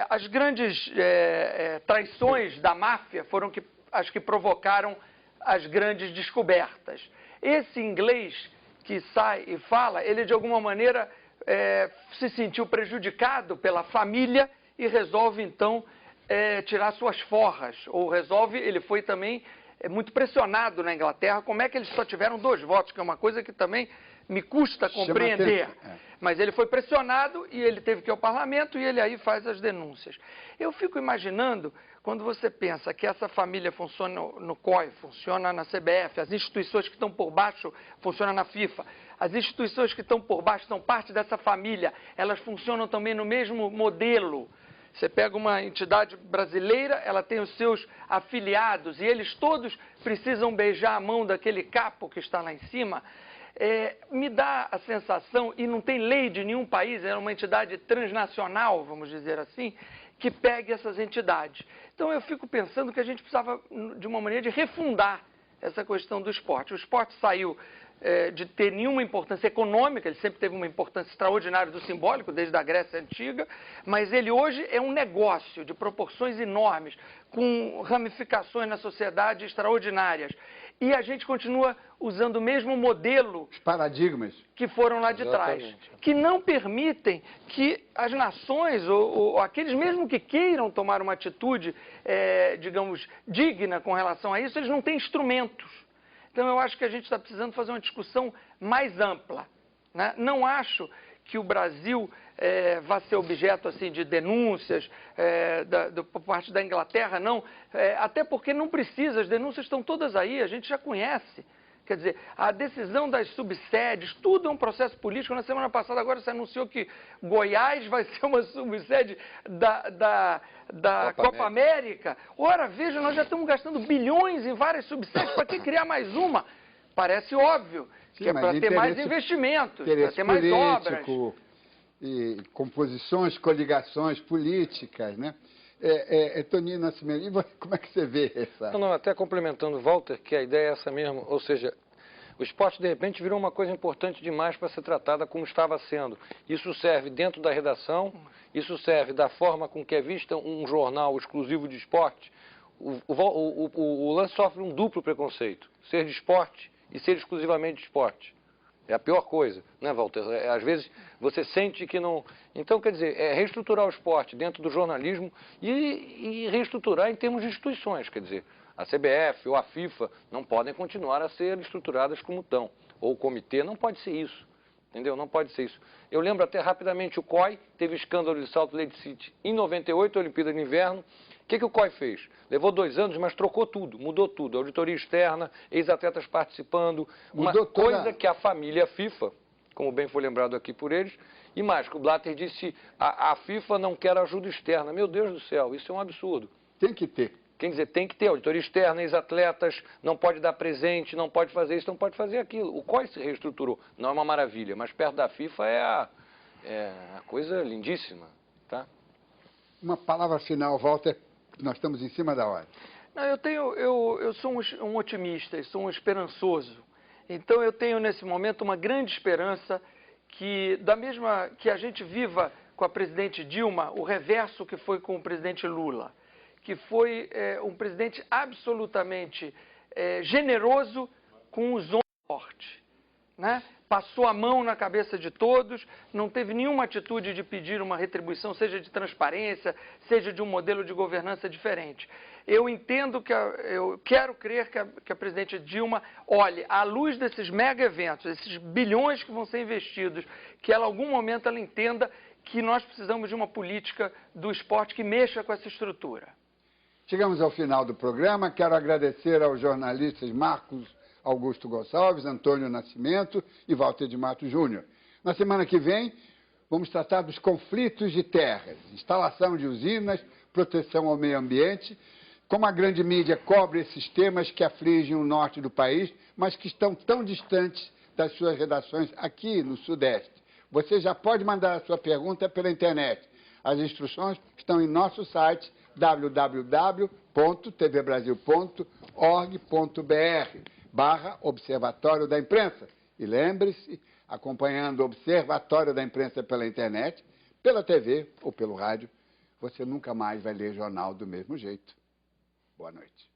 As grandes traições da máfia foram as que provocaram as grandes descobertas. Esse inglês que sai e fala, ele de alguma maneira se sentiu prejudicado pela família e resolve então tirar suas forras, ele foi também muito pressionado na Inglaterra. Como é que eles só tiveram 2 votos, que é uma coisa que também me custa compreender. Mas ele foi pressionado e ele teve que ir ao parlamento e ele aí faz as denúncias. Eu fico imaginando, quando você pensa que essa família funciona no COI, funciona na CBF, as instituições que estão por baixo funcionam na FIFA, as instituições que estão por baixo são parte dessa família, elas funcionam também no mesmo modelo. Você pega uma entidade brasileira, ela tem os seus afiliados e eles todos precisam beijar a mão daquele capo que está lá em cima. Me dá a sensação, e não tem lei de nenhum país, é uma entidade transnacional, vamos dizer assim, que pegue essas entidades. Então eu fico pensando que a gente precisava, de uma maneira, de refundar essa questão do esporte. O esporte saiu de ter nenhuma importância econômica, ele sempre teve uma importância extraordinária do simbólico, desde a Grécia Antiga, mas ele hoje é um negócio de proporções enormes, com ramificações na sociedade extraordinárias. E a gente continua usando o mesmo modelo... Os paradigmas. Que foram lá de trás. Que não permitem que as nações, ou aqueles mesmo que queiram tomar uma atitude, digamos, digna com relação a isso, eles não têm instrumentos. Então eu acho que a gente está precisando fazer uma discussão mais ampla. Né? Não acho que o Brasil vai ser objeto assim, de denúncias por parte da Inglaterra, não. Até porque não precisa, as denúncias estão todas aí, a gente já conhece. Quer dizer, a decisão das subsedes, tudo é um processo político. Na semana passada agora se anunciou que Goiás vai ser uma subsede da Copa América. Ora, veja, nós já estamos gastando bilhões em várias subsedes, para que criar mais uma? Parece óbvio, que é para ter mais investimentos, para ter mais obras. E composições, coligações políticas, né? Toninho Nascimento, como é que você vê essa... Não, até complementando o Walter, que a ideia é essa mesmo, ou seja, o esporte de repente virou uma coisa importante demais para ser tratada como estava sendo. Isso serve dentro da redação, isso serve da forma com que é vista um jornal exclusivo de esporte. O lance sofre um duplo preconceito, ser de esporte e ser exclusivamente de esporte. É a pior coisa, né, Walter? Às vezes você sente que não... Então, quer dizer, reestruturar o esporte dentro do jornalismo e reestruturar em termos de instituições. Quer dizer, a CBF ou a FIFA não podem continuar a ser estruturadas como estão. Ou o comitê, não pode ser isso. Entendeu? Não pode ser isso. Eu lembro até rapidamente o COI, teve escândalo de Salt Lake City em 98, Olimpíada de Inverno. O que o COI fez? Levou 2 anos, mas trocou tudo, mudou tudo. Auditoria externa, ex-atletas participando. Uma coisa que a família FIFA, como bem foi lembrado aqui por eles, e mais, que o Blatter disse, a FIFA não quer ajuda externa. Meu Deus do céu, isso é um absurdo. Tem que ter. Quer dizer, tem que ter auditoria externa, ex-atletas, não pode dar presente, não pode fazer isso, não pode fazer aquilo. O COI se reestruturou, não é uma maravilha, mas perto da FIFA é a coisa lindíssima, tá? Uma palavra final, Walter. Nós estamos em cima da hora. Não, eu sou um otimista, sou um esperançoso Então eu tenho nesse momento uma grande esperança que, da mesma que a gente viva com a presidente Dilma, o reverso que foi com o presidente Lula, que foi um presidente absolutamente generoso com os homens fortes, né? Passou a mão na cabeça de todos, não teve nenhuma atitude de pedir uma retribuição, seja de transparência, seja de um modelo de governança diferente. Eu entendo eu quero crer que a presidente Dilma olhe, à luz desses mega eventos, esses bilhões que vão ser investidos, que ela, em algum momento, ela entenda que nós precisamos de uma política do esporte que mexa com essa estrutura. Chegamos ao final do programa. Quero agradecer aos jornalistas Marcos Augusto Gonçalves, Antônio Nascimento e Walter de Matos Júnior. Na semana que vem, vamos tratar dos conflitos de terras, instalação de usinas, proteção ao meio ambiente, como a grande mídia cobre esses temas que afligem o norte do país, mas que estão tão distantes das suas redações aqui no Sudeste. Você já pode mandar a sua pergunta pela internet. As instruções estão em nosso site www.tvbrasil.org.br/Observatório da Imprensa. E lembre-se, acompanhando o Observatório da Imprensa pela internet, pela TV ou pelo rádio, você nunca mais vai ler jornal do mesmo jeito. Boa noite.